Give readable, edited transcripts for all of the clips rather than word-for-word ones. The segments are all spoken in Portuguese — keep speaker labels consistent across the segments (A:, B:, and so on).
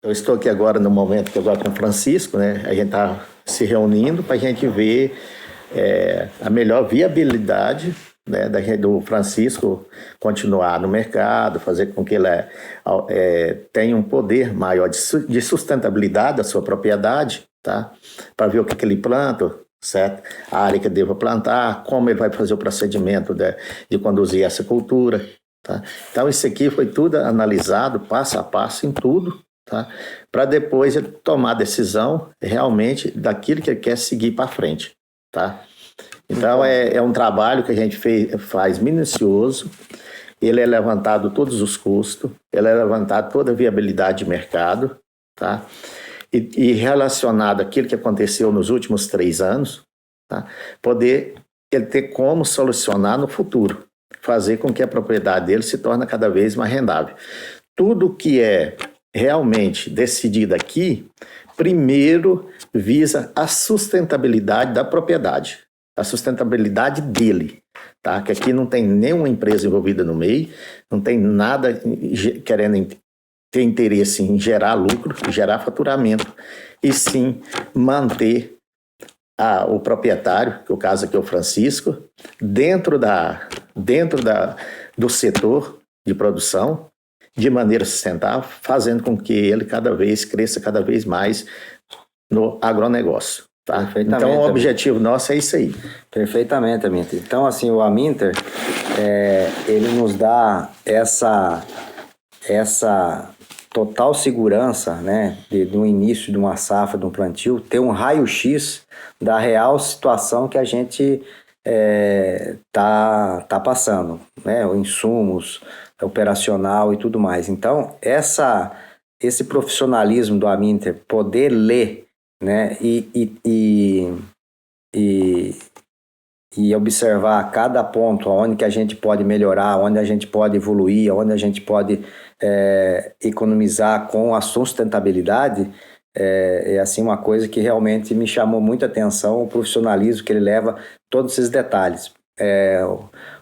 A: Eu estou aqui agora no momento que eu estou com o Francisco, né? A gente está se reunindo para a gente ver a melhor viabilidade, né, do Francisco continuar no mercado, fazer com que ele tenha um poder maior de sustentabilidade da sua propriedade, tá? Para ver o que ele planta, certo? A área que ele deva plantar, como ele vai fazer o procedimento de conduzir essa cultura, tá? Então, isso aqui foi tudo analisado, passo a passo, em tudo, tá? Para depois ele tomar a decisão realmente daquilo que ele quer seguir para frente, tá? Então é um trabalho que a gente faz minucioso, ele é levantado todos os custos, ele é levantado toda a viabilidade de mercado, tá? E relacionado àquilo que aconteceu nos últimos 3 anos, tá? Poder ele ter como solucionar no futuro, fazer com que a propriedade dele se torne cada vez mais rendável. Tudo que é realmente decidido aqui, primeiro visa a sustentabilidade da propriedade, a sustentabilidade dele, tá? Que aqui não tem nenhuma empresa envolvida no meio, não tem nada querendo ter interesse em gerar lucro, gerar faturamento, e sim manter o proprietário, que o caso aqui é o Francisco, dentro do setor de produção, de maneira sustentável, fazendo com que ele cada vez cresça cada vez mais no agronegócio. Tá? Então, o objetivo nosso é isso aí.
B: Perfeitamente, Aminter. Então, assim, o Aminter, ele nos dá essa total segurança, né, do início de uma safra, de um plantio, ter um raio-x da real situação que a gente tá passando, né, os insumos, operacional e tudo mais. Então, esse profissionalismo do Aminter, poder ler, né, e observar cada ponto, onde que a gente pode melhorar, onde a gente pode evoluir, onde a gente pode economizar com a sustentabilidade, assim uma coisa que realmente me chamou muita atenção, o profissionalismo que ele leva, todos esses detalhes.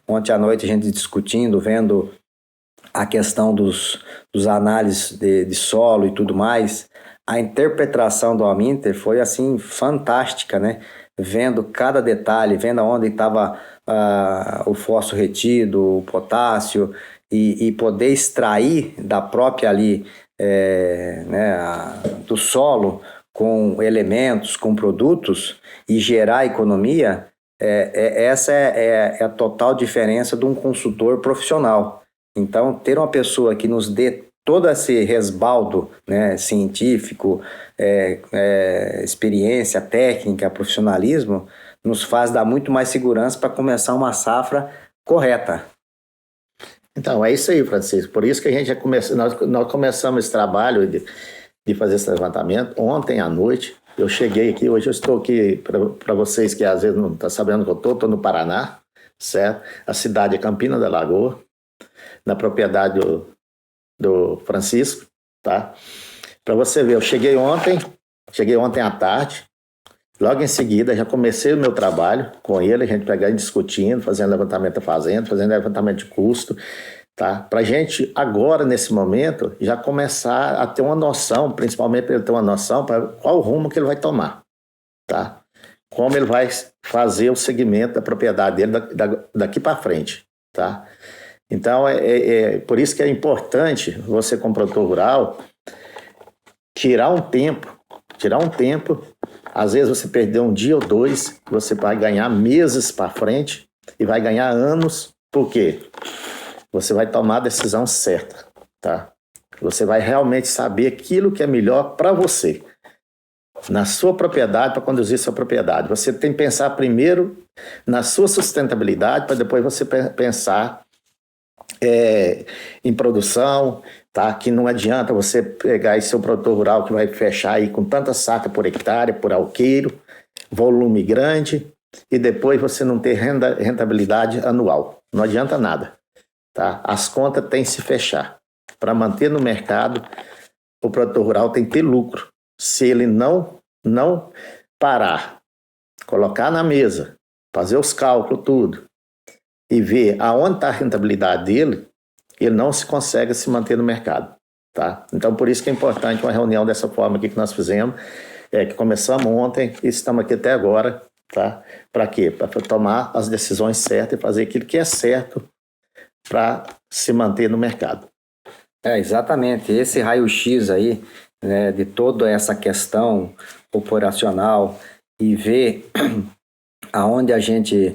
B: Ontem à noite a gente discutindo, vendo a questão dos análises de solo e tudo mais, a interpretação do Aminter foi assim fantástica, né? Vendo cada detalhe, vendo onde estava o fósforo retido, o potássio, e poder extrair da própria ali, do solo, com elementos, com produtos, e gerar economia, essa é a total diferença de um consultor profissional. Então, ter uma pessoa que nos dê todo esse resbaldo, né, científico, experiência, técnica, profissionalismo, nos faz dar muito mais segurança para começar uma safra correta.
A: Então, é isso aí, Francisco. Por isso que a gente nós começamos esse trabalho de fazer esse levantamento ontem à noite. Eu cheguei aqui, hoje eu estou aqui, para vocês que às vezes não estão sabendo que eu estou no Paraná, certo? A cidade é Campina da Lagoa, na propriedade do Francisco, tá? Para você ver, eu cheguei ontem à tarde, logo em seguida já comecei o meu trabalho com ele, a gente pegando, discutindo, fazendo levantamento da fazenda, fazendo levantamento de custo, tá? Para a gente agora, nesse momento, já começar a ter uma noção, principalmente para ele ter uma noção para qual rumo que ele vai tomar, tá? Como ele vai fazer o segmento da propriedade dele daqui para frente, tá? Então, por isso que é importante você, como produtor rural, tirar um tempo, às vezes você perder um dia ou 2, você vai ganhar meses para frente e vai ganhar anos, por quê? Você vai tomar a decisão certa, tá? Você vai realmente saber aquilo que é melhor para você, na sua propriedade, para conduzir sua propriedade. Você tem que pensar primeiro na sua sustentabilidade, para depois você pensar em produção, tá? Que não adianta você pegar esse seu produtor rural que vai fechar aí com tanta saca por hectare, por alqueiro, volume grande, e depois você não ter rentabilidade anual. Não adianta nada, tá? As contas têm que se fechar. Para manter no mercado, o produtor rural tem que ter lucro. Se ele não parar, colocar na mesa, fazer os cálculos, tudo, e ver aonde está a rentabilidade dele, ele não se consegue se manter no mercado. tá? Então, por isso que é importante uma reunião dessa forma aqui que nós fizemos, que começamos ontem e estamos aqui até agora, tá? Para quê? Para tomar as decisões certas e fazer aquilo que é certo para se manter no mercado.
B: Exatamente. Esse raio-x aí, né, de toda essa questão operacional e ver aonde a gente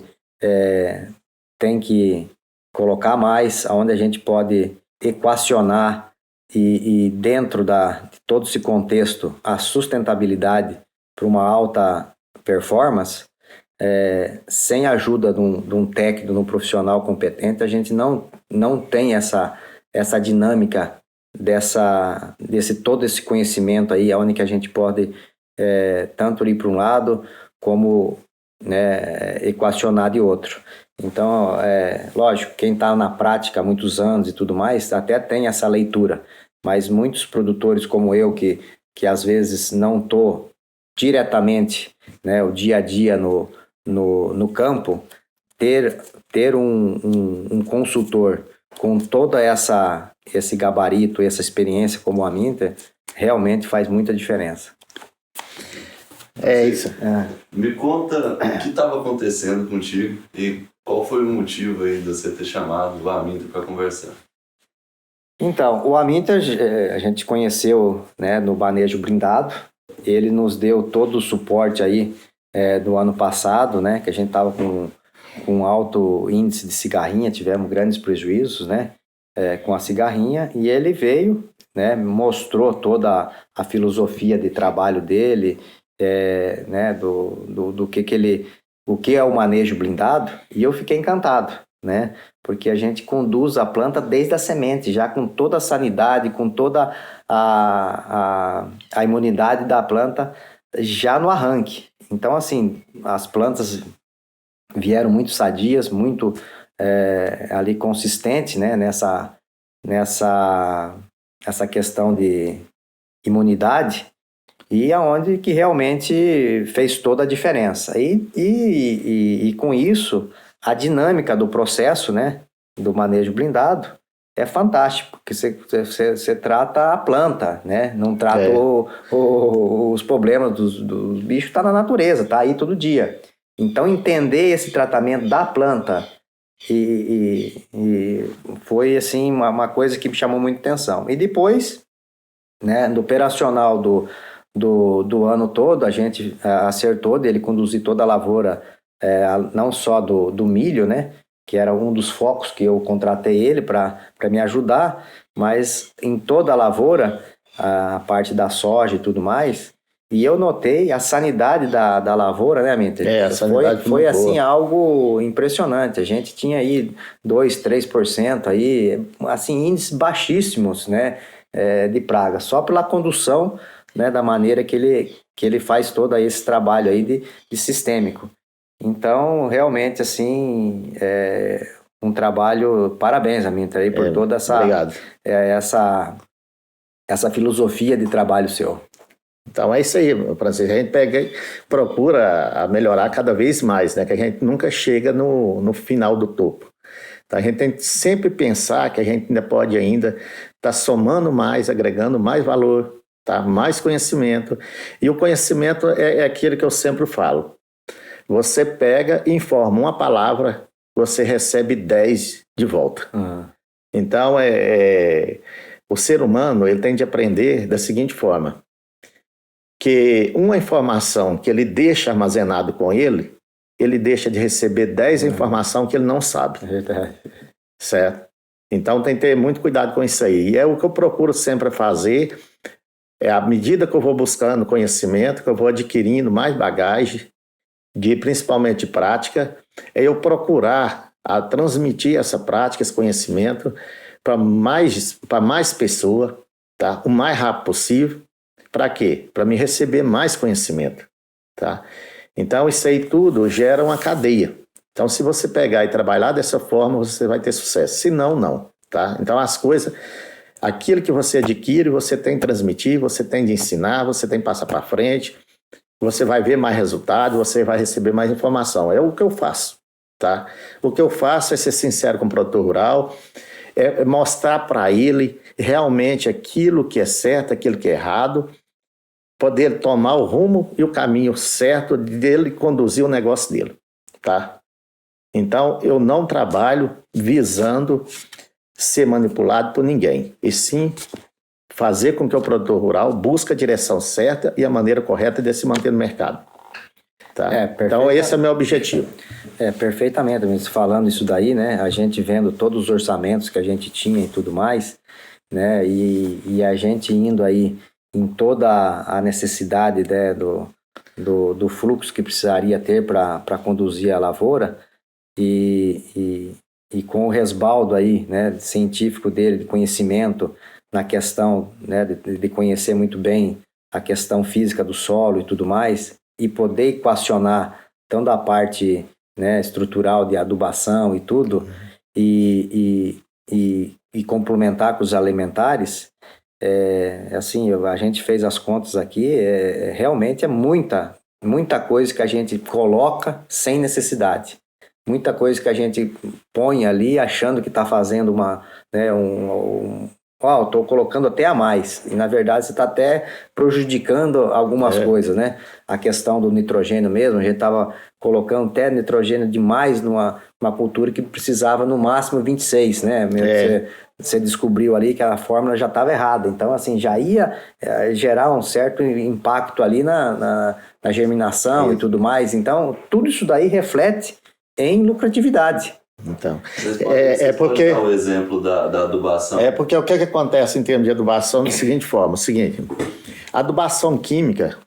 B: tem que colocar mais, aonde a gente pode equacionar e dentro de todo esse contexto, a sustentabilidade para uma alta performance, sem a ajuda de um técnico, de um profissional competente, a gente não tem essa dinâmica todo esse conhecimento aí, onde que a gente pode tanto ir para um lado como, né, equacionar de outro. Então, lógico, quem está na prática há muitos anos e tudo mais, até tem essa leitura, mas muitos produtores como eu, que às vezes não estou diretamente, né, o dia a dia no campo, ter um consultor com toda esse gabarito, essa experiência como a Minter, realmente faz muita diferença.
A: É isso.
C: Me conta o que estava acontecendo contigo e qual foi o motivo aí de você ter chamado o Aminter para conversar.
B: Então, o Aminter a gente conheceu, né, no Manejo Blindado. Ele nos deu todo o suporte aí do ano passado, né, que a gente estava com alto índice de cigarrinha, tivemos grandes prejuízos, né, com a cigarrinha, e ele veio, né, mostrou toda a filosofia de trabalho dele, né, do o que é o manejo blindado, e eu fiquei encantado, né, porque a gente conduz a planta desde a semente, já com toda a sanidade, com toda a imunidade da planta já no arranque. Então, assim, as plantas vieram muito sadias, muito ali consistentes, né, nessa questão de imunidade, e aonde que realmente fez toda a diferença. E com isso, a dinâmica do processo, né, do manejo blindado é fantástico, porque você trata a planta, né, não trata os problemas dos bichos, está na natureza, está aí todo dia. Então, entender esse tratamento da planta e foi, assim, uma coisa que me chamou muita atenção. E depois, né, no operacional do ano todo, a gente acertou dele conduzir toda a lavoura, não só do milho, né, que era um dos focos que eu contratei ele para me ajudar, mas em toda a lavoura, a parte da soja e tudo mais. E eu notei a sanidade da lavoura, né, Minter?
A: A sanidade
B: foi assim, algo impressionante. A gente tinha aí 2%, 3% aí, assim, índices baixíssimos, né, de praga, só pela condução, né, da maneira que ele faz todo esse trabalho aí de sistêmico. Então, realmente, assim, um trabalho, parabéns, Minter, aí por toda essa filosofia de trabalho seu.
A: Então é isso aí, Francisco. A gente pega e procura melhorar cada vez mais, né? Que a gente nunca chega no final do topo. Então a gente tem que sempre pensar que a gente ainda pode estar somando mais, agregando mais valor, tá? Mais conhecimento. E o conhecimento é aquilo que eu sempre falo. Você pega e informa uma palavra, você recebe 10 de volta.
B: Uhum.
A: Então o ser humano ele tem de aprender da seguinte forma. Que uma informação que ele deixa armazenado com ele deixa de receber 10 informações que ele não sabe.
B: É verdade.
A: Certo? Então tem que ter muito cuidado com isso aí. E é o que eu procuro sempre fazer, à medida que eu vou buscando conhecimento, que eu vou adquirindo mais bagagem, principalmente prática, é eu procurar transmitir essa prática, esse conhecimento para mais pessoas, tá? O mais rápido possível. Para quê? Para me receber mais conhecimento, tá? Então, isso aí tudo gera uma cadeia. Então, se você pegar e trabalhar dessa forma, você vai ter sucesso. Se não, não, tá? Então, as coisas, aquilo que você adquire, você tem que transmitir, você tem de ensinar, você tem que passar para frente, você vai ver mais resultado, você vai receber mais informação. É o que eu faço, tá? O que eu faço é ser sincero com o produtor rural, é mostrar para ele realmente aquilo que é certo, aquilo que é errado, poder tomar o rumo e o caminho certo dele conduzir o negócio dele, tá? Então, eu não trabalho visando ser manipulado por ninguém, e sim fazer com que o produtor rural busque a direção certa e a maneira correta de se manter no mercado. Tá? Então, esse é o meu objetivo.
B: Perfeitamente. Falando isso daí, né? A gente vendo todos os orçamentos que a gente tinha e tudo mais, né? E a gente indo aí em toda a necessidade, né, do fluxo que precisaria ter para conduzir a lavoura e com o respaldo aí, né, científico dele, de conhecimento na questão, né, de conhecer muito bem a questão física do solo e tudo mais, e poder equacionar tanto a parte, né, estrutural de adubação e tudo, e complementar com os alimentares, assim, a gente fez as contas aqui, realmente é muita coisa que a gente coloca sem necessidade. Muita coisa que a gente põe ali achando que está fazendo estou colocando até a mais. E, na verdade, você está até prejudicando algumas coisas, né? A questão do nitrogênio mesmo, a gente estava colocando até nitrogênio demais numa cultura que precisava, no máximo, 26, né? Você descobriu ali que a fórmula já estava errada. Então, assim, já ia gerar um certo impacto ali na germinação e tudo mais. Então, tudo isso daí reflete em lucratividade.
A: Então,
C: porque dar o exemplo da adubação.
A: Porque o que acontece em termos de adubação da seguinte forma: a adubação química,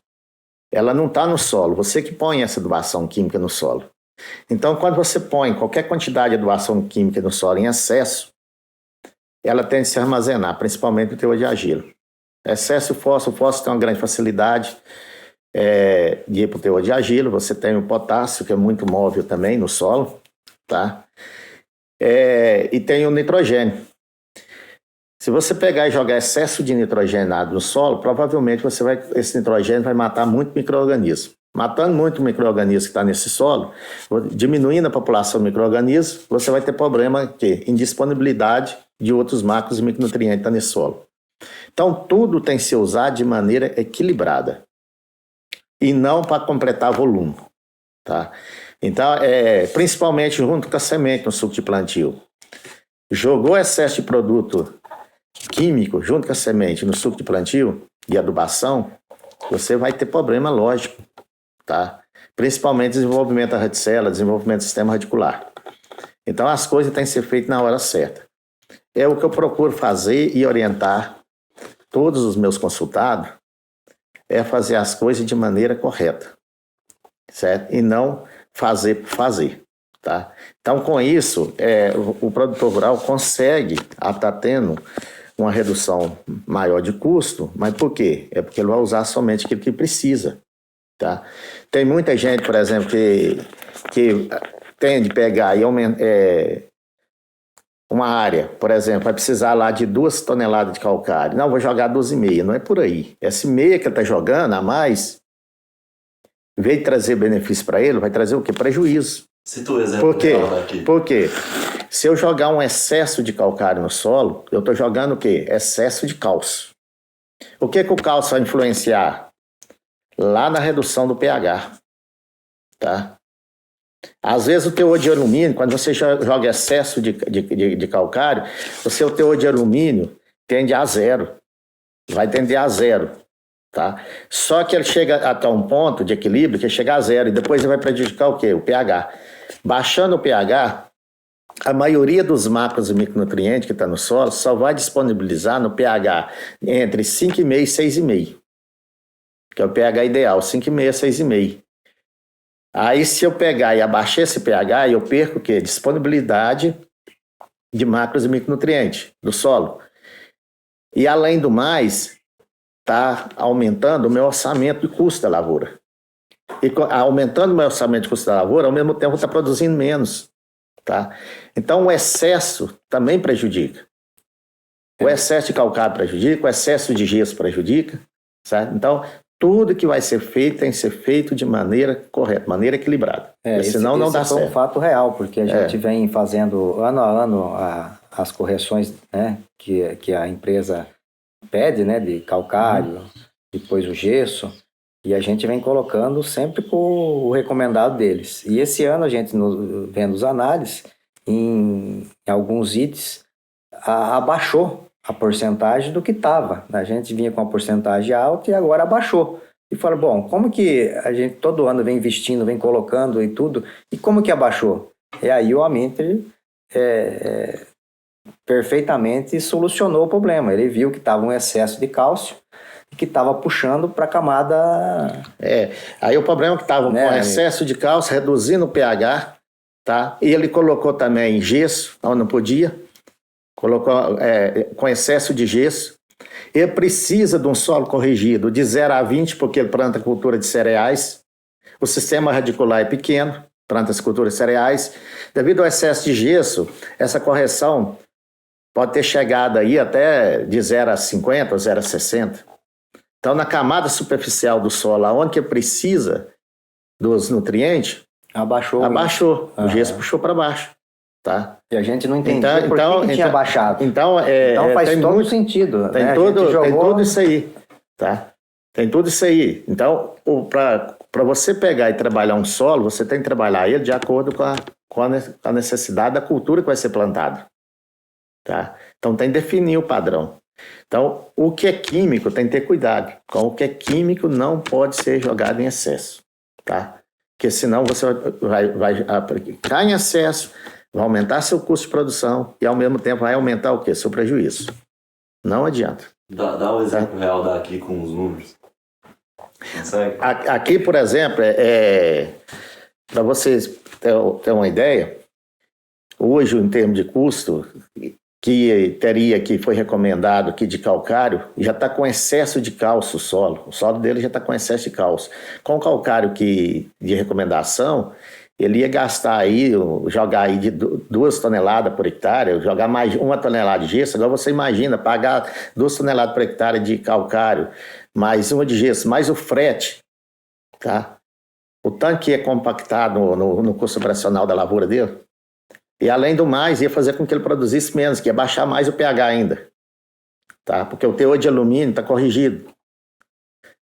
A: ela não está no solo, você que põe essa adubação química no solo. Então, quando você põe qualquer quantidade de adubação química no solo em excesso, ela tende a se armazenar, principalmente no teor de argila. Excesso de fósforo, o fósforo tem uma grande facilidade de ir para o teor de argila. Você tem o potássio, que é muito móvel também no solo, tá? E tem o nitrogênio. Se você pegar e jogar excesso de nitrogenado no solo, provavelmente esse nitrogênio vai matar muito micro-organismo. Matando muito micro-organismo que está nesse solo, diminuindo a população de micro-organismos, você vai ter problema em disponibilidade de outros macros e micronutrientes que estão nesse solo. Então, tudo tem que ser usado de maneira equilibrada e não para completar volume, tá? Então, principalmente junto com a semente no suco de plantio. Jogou excesso de produto químico junto com a semente no suco de plantio e adubação, você vai ter problema lógico, tá? Principalmente desenvolvimento da reticela, desenvolvimento do sistema radicular. Então, as coisas têm que ser feitas na hora certa. É o que eu procuro fazer e orientar todos os meus consultados, é fazer as coisas de maneira correta, certo? E não fazer por fazer, tá? Então, com isso, o produtor rural consegue estar tendo uma redução maior de custo, mas por quê? É porque ele vai usar somente aquilo que precisa, tá? Tem muita gente, por exemplo, que tende a pegar e aumentar uma área, por exemplo, vai precisar lá de 2 toneladas de calcário. Não, vou jogar 2,5, não é por aí. Essa meia que ele está jogando a mais, em vez de trazer benefício para ele, vai trazer o quê? Prejuízo.
C: Cita o exemplo daqui.
A: Por quê? Se eu jogar um excesso de calcário no solo, eu estou jogando o quê? Excesso de cálcio. O que o cálcio vai influenciar? Lá na redução do pH, tá? Às vezes o teor de alumínio, quando você joga excesso de calcário, o teor de alumínio tende a 0. Vai tender a 0. Tá? Só que ele chega até um ponto de equilíbrio que chega a 0 e depois ele vai prejudicar o quê? O pH. Baixando o pH, a maioria dos macros e micronutrientes que está no solo só vai disponibilizar no pH entre 5,5 e 6,5, que é o pH ideal, 5,5 a 6,5. Aí, se eu pegar e abaixar esse pH, eu perco o quê? Disponibilidade de macros e micronutrientes do solo. E, além do mais, está aumentando o meu orçamento de custo da lavoura. E aumentando o meu orçamento de custo da lavoura, ao mesmo tempo está produzindo menos. Tá? Então, o excesso também prejudica. O excesso de calcário prejudica, o excesso de gesso prejudica. Certo? Então, tudo que vai ser feito tem que ser feito de maneira correta, maneira equilibrada. Senão não dá certo.
B: Isso é um fato real, porque a gente vem fazendo ano a ano as correções, né, que a empresa pede, né, de calcário, depois o gesso, e a gente vem colocando sempre o recomendado deles. E esse ano a gente, vendo as análises, em alguns itens, abaixou a porcentagem do que estava. A gente vinha com uma porcentagem alta e agora abaixou. E fala, bom, como que a gente todo ano vem investindo, vem colocando e tudo, e como que abaixou? E aí o Aminter perfeitamente solucionou o problema. Ele viu que estava um excesso de cálcio e que estava puxando para a camada...
A: Aí o problema é que estava com excesso de cálcio, reduzindo o pH, tá? E ele colocou também gesso, onde não podia, colocou com excesso de gesso. Ele precisa de um solo corrigido de 0 a 20, porque ele planta cultura de cereais. O sistema radicular é pequeno, planta as culturas de cereais. Devido ao excesso de gesso, essa correção pode ter chegado aí até de 0 a 50 ou 0 a 60. Então, na camada superficial do solo, onde que precisa dos nutrientes, abaixou. O gesso puxou para baixo. Tá?
B: E a gente não entendia por que tinha baixado.
A: Então
B: faz todo sentido.
A: Tem,
B: né?
A: tem tudo isso aí. Tá? Tem tudo isso aí. Então, para você pegar e trabalhar um solo, você tem que trabalhar ele de acordo com a necessidade da cultura que vai ser plantada. Tá? Então, tem que definir o padrão. Então, o que é químico tem que ter cuidado. Com o que é químico não pode ser jogado em excesso. Tá? Porque senão você vai aplicar em excesso, vai aumentar seu custo de produção e, ao mesmo tempo, vai aumentar o quê? Seu prejuízo. Não adianta.
C: Dá um exemplo real daqui com os números. Consegue?
A: Aqui, por exemplo, para vocês terem uma ideia, hoje, em termos de custo, que foi recomendado aqui de calcário, já está com excesso de cálcio o solo dele já está com excesso de cálcio. Com o calcário de recomendação, ele ia gastar aí, jogar aí de 2 toneladas por hectare, jogar mais 1 tonelada de gesso. Agora você imagina, pagar 2 toneladas por hectare de calcário, mais 1 de gesso, mais o frete, tá? O tanque ia compactar no custo operacional da lavoura dele. E, além do mais, ia fazer com que ele produzisse menos, que ia baixar mais o pH ainda. Tá? Porque o teor de alumínio está corrigido.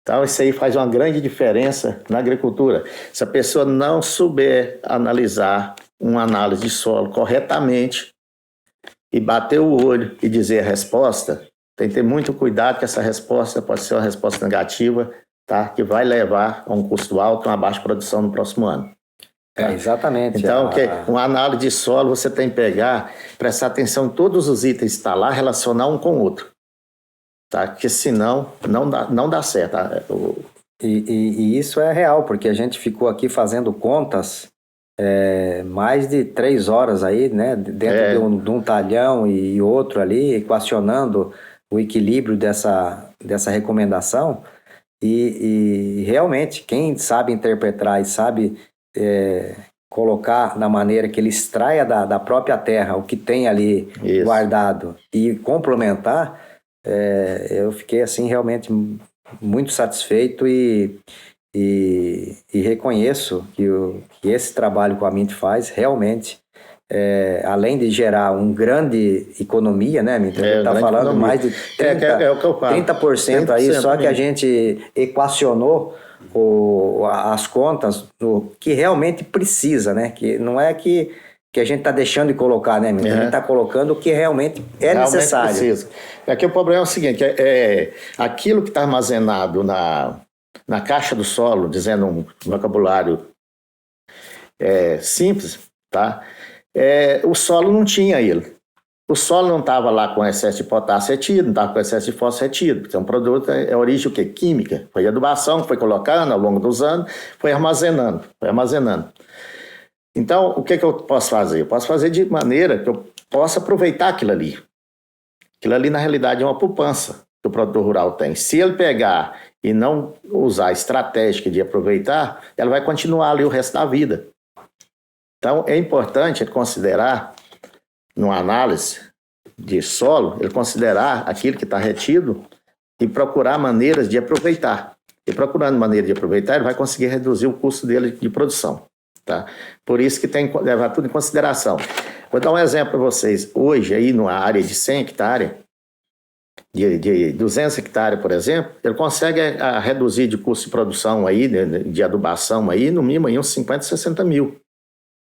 A: Então, isso aí faz uma grande diferença na agricultura. Se a pessoa não souber analisar uma análise de solo corretamente e bater o olho e dizer a resposta, tem que ter muito cuidado que essa resposta pode ser uma resposta negativa, tá? Que vai levar a um custo alto e uma baixa produção no próximo ano.
B: Exatamente.
A: Então, uma análise de solo você tem que pegar, prestar atenção em todos os itens que estão lá, relacionar um com o outro. Tá? Porque senão não dá certo. Tá?
B: E isso é real, porque a gente ficou aqui fazendo contas mais de 3 horas aí, né? Dentro de um talhão e outro ali, equacionando o equilíbrio dessa recomendação. E realmente, quem sabe interpretar e sabe colocar na maneira que ele extraia da própria terra o que tem ali guardado e complementar, eu fiquei assim realmente muito satisfeito e reconheço que esse trabalho que o Aminter faz realmente, além de gerar uma grande economia, né, Aminter? Ele está falando economia. Mais de 30% aí, só que a gente equacionou as contas do que realmente precisa, né? Que não é que a gente está deixando de colocar, né, Aminter? A gente está colocando o que realmente necessário.
A: Precisa. Aqui o problema é o seguinte, aquilo que está armazenado na caixa do solo, dizendo um vocabulário simples, tá? O solo não tinha ele. O solo não estava lá com excesso de potássio retido, não estava com excesso de fósforo retido. Então, o produto é origem o quê? Química. Foi adubação, foi colocando ao longo dos anos, foi armazenando. Então, o que eu posso fazer? Eu posso fazer de maneira que eu possa aproveitar aquilo ali. Aquilo ali, na realidade, é uma poupança que o produtor rural tem. Se ele pegar e não usar a estratégia de aproveitar, ela vai continuar ali o resto da vida. Então, é importante considerar, numa análise de solo, ele considerar aquilo que está retido e procurar maneiras de aproveitar. E procurando maneira de aproveitar, ele vai conseguir reduzir o custo dele de produção. tá? Por isso que tem que levar tudo em consideração. Vou dar um exemplo para vocês. Hoje, aí, numa área de 100 hectares, de 200 hectares, por exemplo, ele consegue reduzir de custo de produção aí, de adubação aí, no mínimo aí uns 50, 60 mil.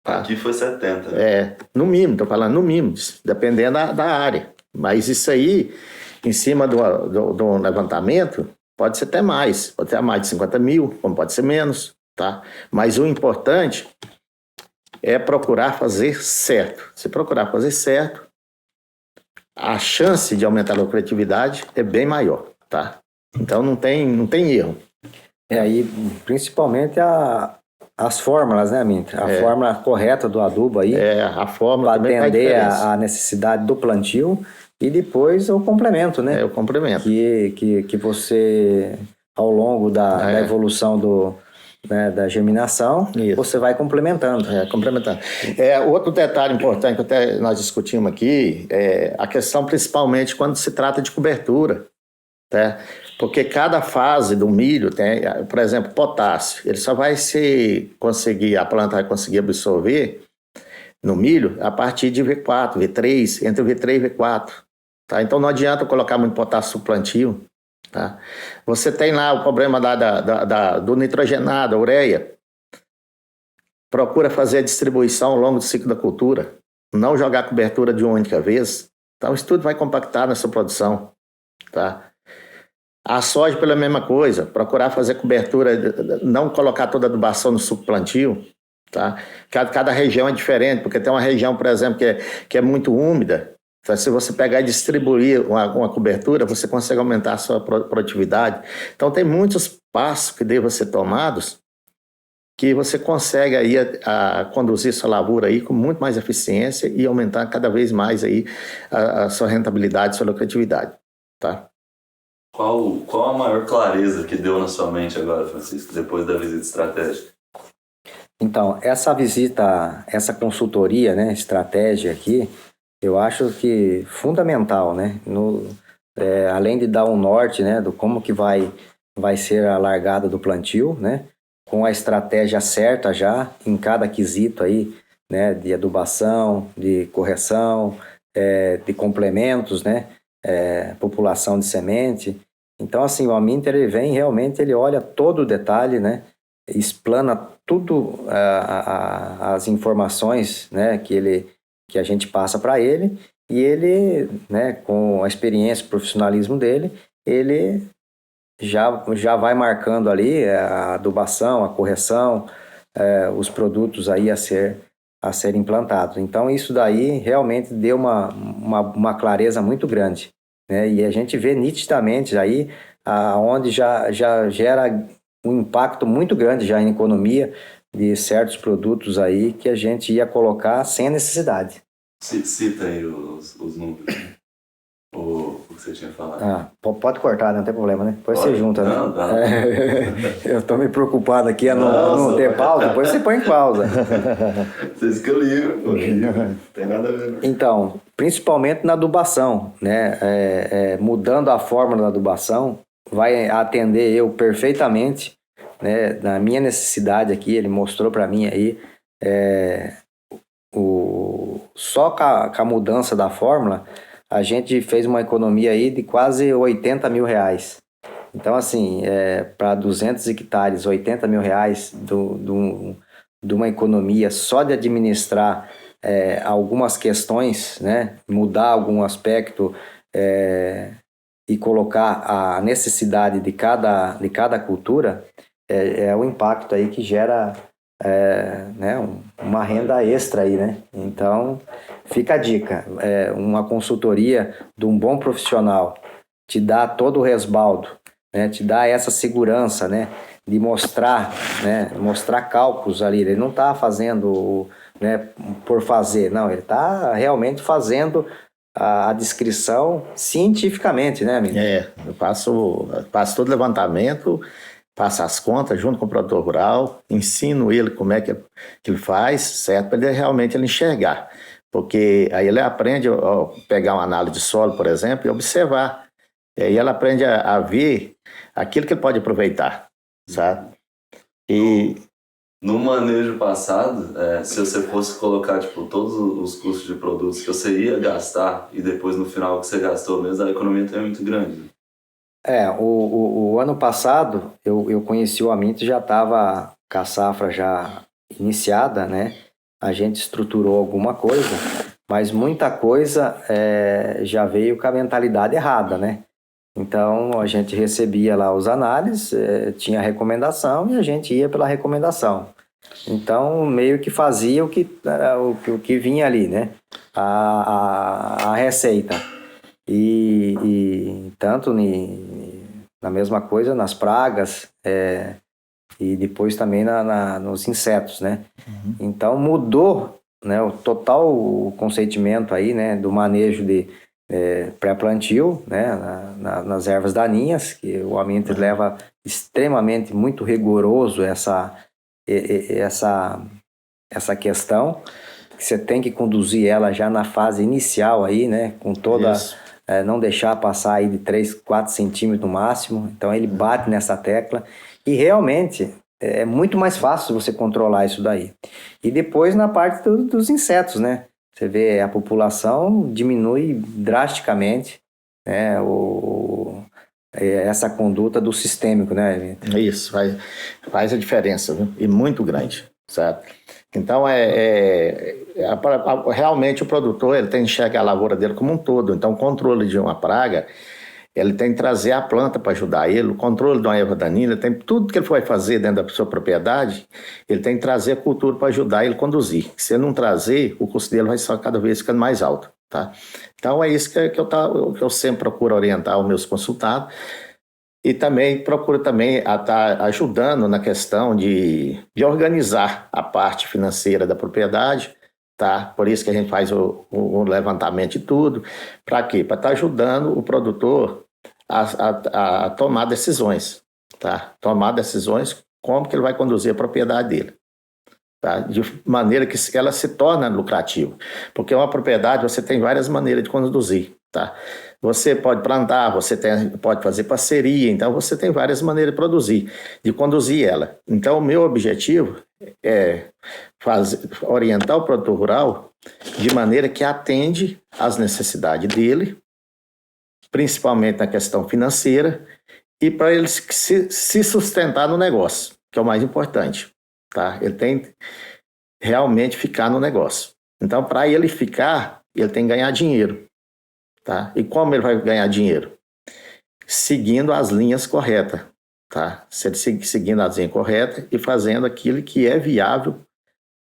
A: Tá?
C: Aqui foi 70. Né?
A: No mínimo, estou falando no mínimo, dependendo da área. Mas isso aí, em cima do levantamento, pode ser até mais. Pode ter mais de 50 mil, como pode ser menos. Tá? Mas o importante é procurar fazer certo. Se procurar fazer certo, a chance de aumentar a lucratividade é bem maior, tá? Então não tem erro.
B: Aí, principalmente as fórmulas, né, Mintra? A fórmula correta do adubo aí.
A: A fórmula
B: para atender a necessidade do plantio e depois o complemento, né?
A: O complemento.
B: Que você, ao longo da evolução da germinação, isso, você vai complementando.
A: Complementando. Outro detalhe importante que até nós discutimos aqui é a questão principalmente quando se trata de cobertura, tá? Porque cada fase do milho tem, por exemplo, potássio, ele só vai a planta vai conseguir absorver no milho a partir de V4, V3, entre V3 e V4. Tá? Então não adianta colocar muito potássio no plantio. Tá? Você tem lá o problema do nitrogenado, a ureia. Procura fazer a distribuição ao longo do ciclo da cultura. Não jogar cobertura de uma única vez. Então isso tudo vai compactar na sua produção. Tá? A soja pela mesma coisa. Procurar fazer cobertura, não colocar toda a adubação no subplantio. Tá? Cada região é diferente, porque tem uma região, por exemplo, que é muito úmida. Então, se você pegar e distribuir uma cobertura, você consegue aumentar a sua produtividade. Então, tem muitos passos que devem ser tomados que você consegue aí conduzir sua lavoura aí com muito mais eficiência e aumentar cada vez mais aí a sua rentabilidade, a sua lucratividade. Tá?
C: Qual a maior clareza que deu na sua mente agora, Francisco, depois da visita estratégica?
B: Então, essa visita, essa consultoria, né, estratégia aqui, eu acho que fundamental, né? Além de dar um norte, né, do como que vai ser a largada do plantio, né? Com a estratégia certa já em cada quesito aí, né? De adubação, de correção, de complementos, né? População de semente. Então, assim, o Aminter, ele olha todo o detalhe, né? Explana tudo as informações, né? Que a gente passa para ele, e ele, né, com a experiência e profissionalismo dele, ele já vai marcando ali a adubação, a correção, os produtos aí a ser implantados. Então isso daí realmente deu uma clareza muito grande, né? E a gente vê nitidamente aí onde já gera um impacto muito grande já em economia de certos produtos aí que a gente ia colocar sem a necessidade.
C: Cita aí os números, o que você tinha falado.
B: Pode cortar, não tem problema, né? Depois você junta, né?
C: Não.
B: Eu tô me preocupado aqui a não ter pausa, depois você põe em pausa.
C: Vocês que eu ligo, não tem nada a ver. Não.
B: Então, principalmente na adubação, né? Mudando a fórmula da adubação, vai atender eu perfeitamente, né? Na minha necessidade aqui, ele mostrou para mim aí, só com a mudança da fórmula, a gente fez uma economia aí de quase 80 mil reais. Então, assim, para 200 hectares, 80 mil reais de uma economia só de administrar algumas questões, né? Mudar algum aspecto e colocar a necessidade de cada cultura, é o impacto aí que gera né, uma renda extra aí, né? Então, fica a dica, uma consultoria de um bom profissional te dá todo o resbaldo, né? Te dá essa segurança, né? De mostrar cálculos ali. Ele não está fazendo, né, por fazer, não, ele está realmente fazendo a descrição cientificamente, né, amigo?
A: Eu faço todo o levantamento, faço as contas junto com o produtor rural, ensino ele como é que ele faz, certo? Para ele realmente enxergar. Porque aí ele aprende a pegar uma análise de solo, por exemplo, e observar. E aí ele aprende a ver aquilo que ele pode aproveitar, sabe? E
C: No manejo passado, se você fosse colocar tipo, todos os custos de produtos que você ia gastar e depois no final o que você gastou mesmo, a economia é muito grande.
B: O ano passado eu conheci o Aminto, já estava com a safra já iniciada, né? A gente estruturou alguma coisa, mas muita coisa já veio com a mentalidade errada, né? Então a gente recebia lá os análises, tinha recomendação e a gente ia pela recomendação. Então meio que fazia o que vinha ali, né? A receita. E tanto na mesma coisa nas pragas e depois também nos insetos, né? Então mudou, né, o total conceitimento aí, né, do manejo de pré-plantio, né, nas ervas daninhas, que o Aminter leva extremamente muito rigoroso essa questão, que você tem que conduzir ela já na fase inicial aí, né, com toda... não deixar passar aí de 3, 4 centímetros no máximo. Então ele bate nessa tecla e realmente é muito mais fácil você controlar isso daí. E depois na parte dos insetos, né? Você vê a população diminui drasticamente, né? Essa conduta do sistêmico, né?
A: Isso, faz a diferença, viu? E muito grande, certo? Então, realmente o produtor ele tem que enxergar a lavoura dele como um todo. Então, o controle de uma praga, ele tem que trazer a planta para ajudar ele, o controle de uma erva daninha, tem tudo que ele vai fazer dentro da sua propriedade, ele tem que trazer a cultura para ajudar ele a conduzir. Se ele não trazer, o custo dele vai só cada vez ficando mais alto, tá? Então, é isso que eu sempre procuro orientar os meus consultados. E também procura também estar ajudando na questão de organizar a parte financeira da propriedade, tá? Por isso que a gente faz o levantamento de tudo. Para quê? Para estar ajudando o produtor a tomar decisões, tá? Tomar decisões como que ele vai conduzir a propriedade dele, tá? De maneira que ela se torna lucrativa. Porque uma propriedade você tem várias maneiras de conduzir, tá? Você pode plantar, pode fazer parceria, então você tem várias maneiras de conduzir ela. Então o meu objetivo é orientar o produtor rural de maneira que atende às necessidades dele, principalmente na questão financeira, e para ele se sustentar no negócio, que é o mais importante, tá? Ele tem que realmente ficar no negócio. Então, para ele ficar, ele tem que ganhar dinheiro. Tá? E como ele vai ganhar dinheiro? Seguindo as linhas corretas, tá? Seguindo as linhas corretas e fazendo aquilo que é viável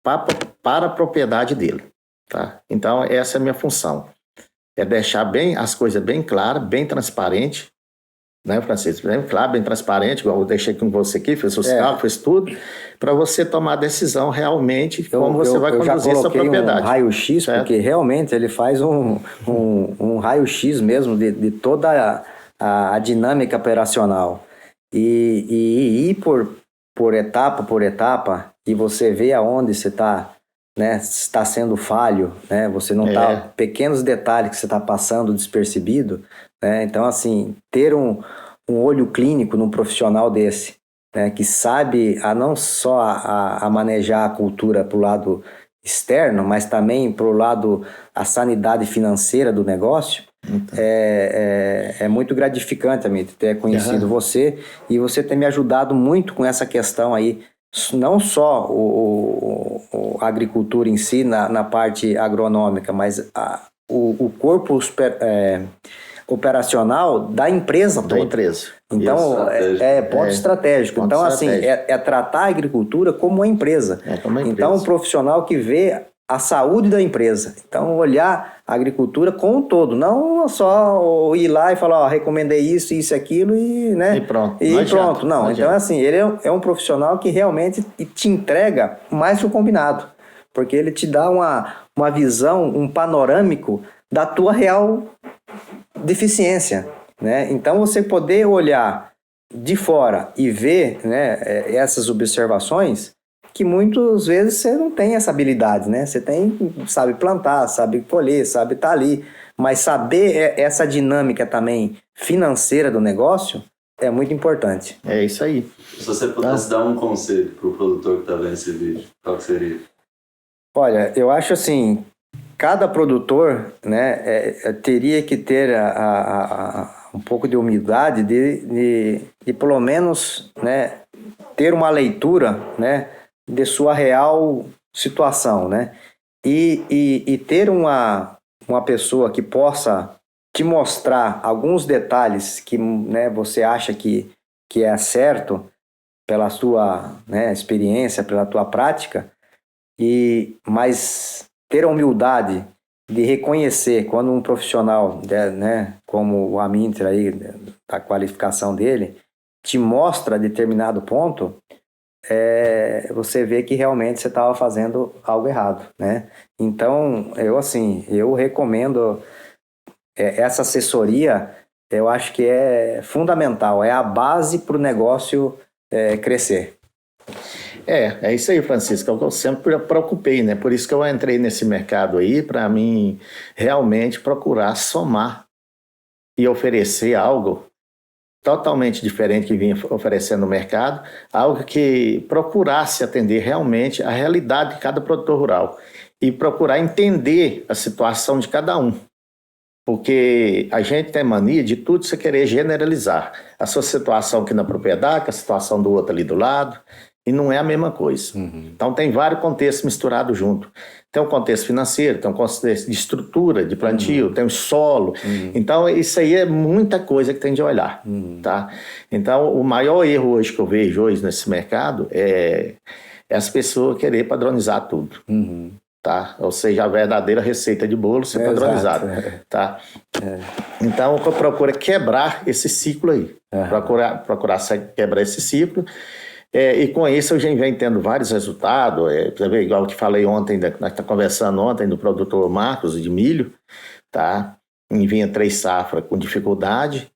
A: para a propriedade dele, tá? Então, essa é a minha função. É deixar as coisas bem claras, bem transparente, né, Francisco? Bem claro, bem transparente, igual eu deixei com você aqui, fez os cálculos, fez tudo, para você tomar a decisão realmente como você vai conduzir sua propriedade.
B: Um raio-x, porque realmente ele faz um raio-x mesmo de toda a dinâmica operacional. E ir por etapa, e você vê aonde você está, né, está sendo falho, né? Você não está... Pequenos detalhes que você está passando despercebido, né? Então, assim, ter um olho clínico num profissional desse, né, que sabe não só a manejar a cultura para o lado externo, mas também para o lado a sanidade financeira do negócio, é muito gratificante, amigo, ter conhecido você e você ter me ajudado muito com essa questão aí, não só a agricultura em si, na parte agronômica, mas o corpo operacional da empresa toda.
A: Da empresa.
B: Então, ponto estratégico. Então, assim, tratar a agricultura como uma empresa. Então, um profissional que vê a saúde da empresa. Então, olhar a agricultura como um todo. Não só ir lá e falar, recomendei isso, aquilo e, né?
A: E pronto.
B: E pronto. Não. Então, assim, ele é um profissional que realmente te entrega mais que o combinado. Porque ele te dá uma visão, um panorâmico da tua real deficiência, né? Então você poder olhar de fora e ver, né, essas observações, que muitas vezes você não tem essa habilidade, né? Você sabe plantar, sabe colher, sabe estar ali, mas saber essa dinâmica também financeira do negócio é muito importante.
A: É isso aí.
C: Se você pudesse dar um conselho para o produtor que está vendo esse vídeo, qual que seria?
B: Olha, eu acho assim, cada produtor, né, teria que ter um pouco de humildade de pelo menos, né, ter uma leitura, né, de sua real situação, né, e ter uma pessoa que possa te mostrar alguns detalhes que, né, você acha que é certo pela sua, né, experiência, pela tua prática, mas ter a humildade de reconhecer quando um profissional, né, como o Aminter aí, da qualificação dele, te mostra determinado ponto, você vê que realmente você estava fazendo algo errado, né? Então, eu recomendo essa assessoria. Eu acho que é fundamental, é a base para o negócio crescer.
A: É isso aí, Francisco, é o que eu sempre preocupei, né? Por isso que eu entrei nesse mercado aí, para mim realmente procurar somar e oferecer algo totalmente diferente que vinha oferecendo no mercado, algo que procurasse atender realmente a realidade de cada produtor rural e procurar entender a situação de cada um. Porque a gente tem mania de tudo você querer generalizar. A sua situação aqui na propriedade, a situação do outro ali do lado, e não é a mesma coisa. Então tem vários contextos misturados junto. Tem um contexto financeiro, tem um contexto de estrutura, de plantio, tem o solo. Então isso aí é muita coisa que tem de olhar. Tá? Então o maior erro hoje que eu vejo hoje nesse mercado é as pessoas querer padronizar tudo. Tá? Ou seja, a verdadeira receita de bolo ser padronizada. Tá? Então, o que eu procuro é quebrar esse ciclo aí. Procurar quebrar esse ciclo. E com isso eu já venho tendo vários resultados. Igual eu te falei ontem, nós estamos conversando ontem do produtor Marcos de milho. Tá? Vinha 3 safras com dificuldade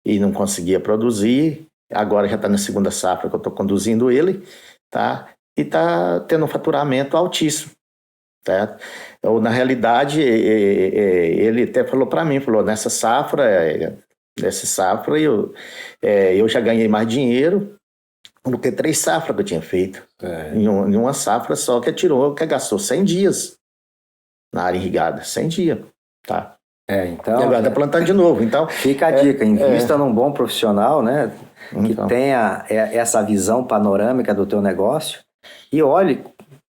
A: e não conseguia produzir. Agora já está na 2ª safra que eu estou conduzindo ele. Tá? E está tendo um faturamento altíssimo. Certo? Na realidade, ele até falou para mim, nessa safra eu já ganhei mais dinheiro do que 3 safras que eu tinha feito. Em uma safra só que gastou 100 dias na área irrigada, 100 dias. Tá?
B: Então,
A: e agora está plantando de novo. Então,
B: fica a dica, invista num bom profissional, né, que tenha essa visão panorâmica do teu negócio e olhe,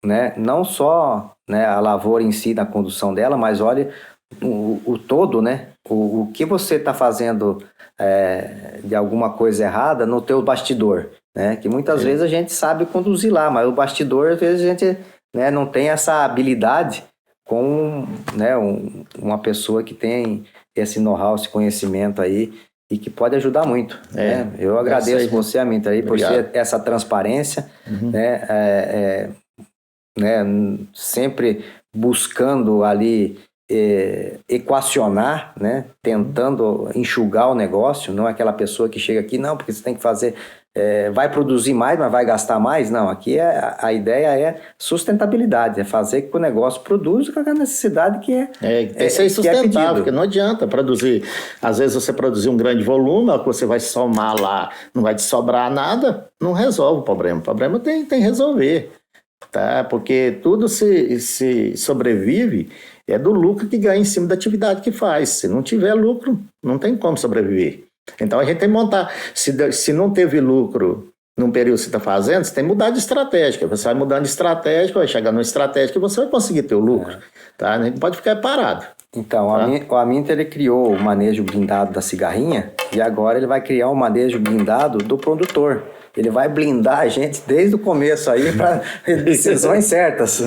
B: né, não só, né, a lavoura em si, na condução dela, mas olhe o todo, né, o que você está fazendo de alguma coisa errada no teu bastidor, né, que muitas vezes a gente sabe conduzir lá, mas o bastidor, às vezes a gente, né, não tem essa habilidade com, né, uma pessoa que tem esse know-how, esse conhecimento aí e que pode ajudar muito. Né? Eu agradeço você, Aminter, aí, por ter essa transparência, né, sempre buscando ali equacionar, né, tentando enxugar o negócio, não é aquela pessoa que chega aqui, não, porque você tem que fazer, vai produzir mais, mas vai gastar mais, não, aqui a ideia é sustentabilidade, é fazer que o negócio produza com a necessidade que
A: tem que ser sustentável, porque não adianta produzir, às vezes você produzir um grande volume, que você vai somar lá, não vai te sobrar nada, não resolve o problema tem que resolver. Tá? Porque tudo se sobrevive do lucro que ganha em cima da atividade que faz. Se não tiver lucro, não tem como sobreviver. Então a gente tem que montar. Se não teve lucro num período que você está fazendo, você tem que mudar de estratégia. Você vai mudando de estratégia, vai chegar numa estratégia que você vai conseguir ter o lucro. Tá? A gente não pode ficar parado.
B: Então, o Aminter, ele criou o manejo blindado da cigarrinha e agora ele vai criar o manejo blindado do produtor. Ele vai blindar a gente desde o começo aí para decisões certas.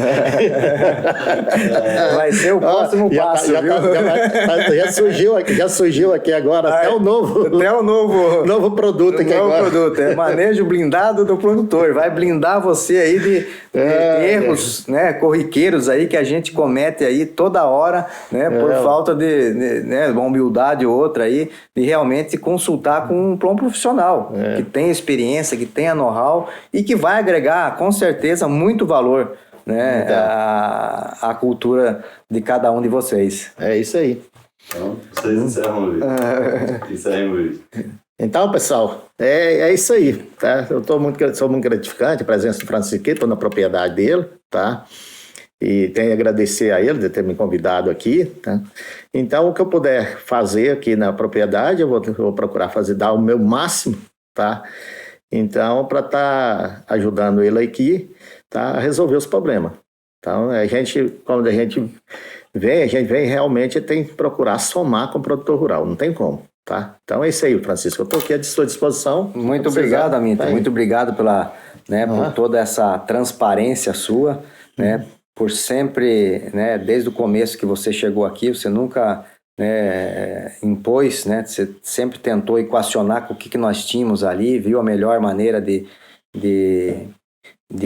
B: Vai ser o próximo passo, viu?
A: Já surgiu aqui agora até o novo produto aqui agora.
B: Produto, manejo blindado do produtor. Vai blindar você aí de erros, né, corriqueiros aí que a gente comete aí toda hora, né, por falta de uma humildade ou outra aí, de realmente consultar com um profissional que tem experiência, que tenha know-how e que vai agregar, com certeza, muito valor, né, à cultura de cada um de vocês.
A: É isso aí.
C: Então, vocês encerram o vídeo. Encerrem o vídeo.
A: Então, pessoal, é isso aí, tá? Sou muito gratificante a presença do Francisco aqui, estou na propriedade dele, tá? E tenho que agradecer a ele de ter me convidado aqui, tá? Então, o que eu puder fazer aqui na propriedade, eu vou procurar dar o meu máximo, tá? Então, para estar ajudando ele aqui, tá? A resolver os problemas. Então, quando a gente vem realmente tem que procurar somar com o produtor rural, não tem como. Tá? Então é isso aí, Francisco. Eu estou aqui à sua disposição.
B: Muito obrigado, Aminta. Muito obrigado por toda essa transparência sua, né? Por sempre, né? Desde o começo que você chegou aqui, você nunca impôs, né? Você sempre tentou equacionar com o que nós tínhamos ali, viu a melhor maneira de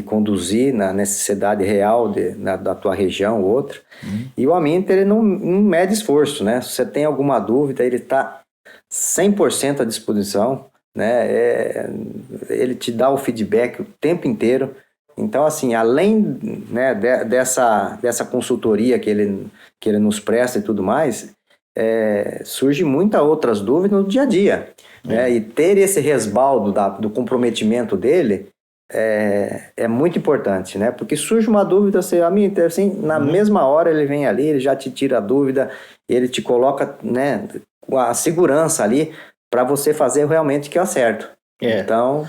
B: conduzir na necessidade real da tua região ou outra. E o Aminta, ele não mede esforço, né? Se você tem alguma dúvida, ele está 100% à disposição, né? Ele te dá o feedback o tempo inteiro. Então, assim, além, né, dessa consultoria que ele nos presta e tudo mais, surge muitas outras dúvidas no dia a dia. Né? E ter esse resbaldo do comprometimento dele é muito importante, né? Porque surge uma dúvida, assim, na mesma hora ele vem ali, ele já te tira a dúvida, ele te coloca, né, a segurança ali para você fazer realmente o que é certo. Então,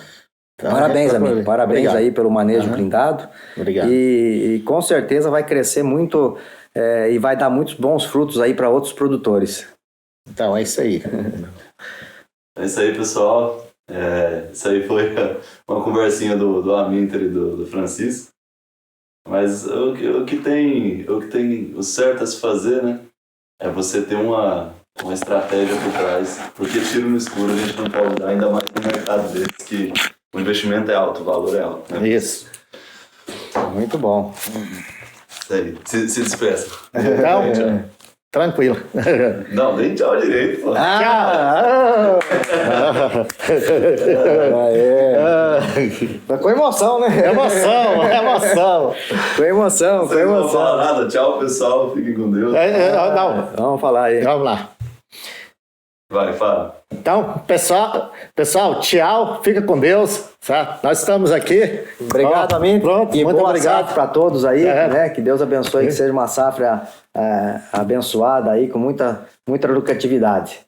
B: parabéns, amigo. Parabéns. Obrigado. Aí pelo manejo blindado.
A: Obrigado.
B: E com certeza vai crescer muito e vai dar muitos bons frutos aí para outros produtores.
A: Então, é isso aí.
C: É isso aí, pessoal. Isso aí foi uma conversinha do Aminter e do Francisco. Mas o que tem o certo a se fazer, né? É você ter uma estratégia por trás, porque tiro no escuro a gente não pode dar, ainda mais no mercado desse, que o investimento é alto, o valor é alto. Né?
A: Isso.
B: Muito bom.
C: Isso aí, se despeça.
A: Então, tranquilo.
C: Não, nem tchau direito, pô.
B: Com emoção, né?
A: Emoção.
B: Com emoção.
C: Não vou falar nada. Tchau, pessoal. Fiquem com Deus.
A: Não.
B: Vamos falar aí.
A: Vamos lá.
C: Vai, fala.
A: Então, pessoal, tchau, fica com Deus, tá? Nós estamos aqui.
B: Obrigado, amigo.
A: Pronto,
B: e
A: muito
B: boa
A: obrigado
B: safra para todos aí, né? Que Deus abençoe, que seja uma safra abençoada aí, com muita lucratividade.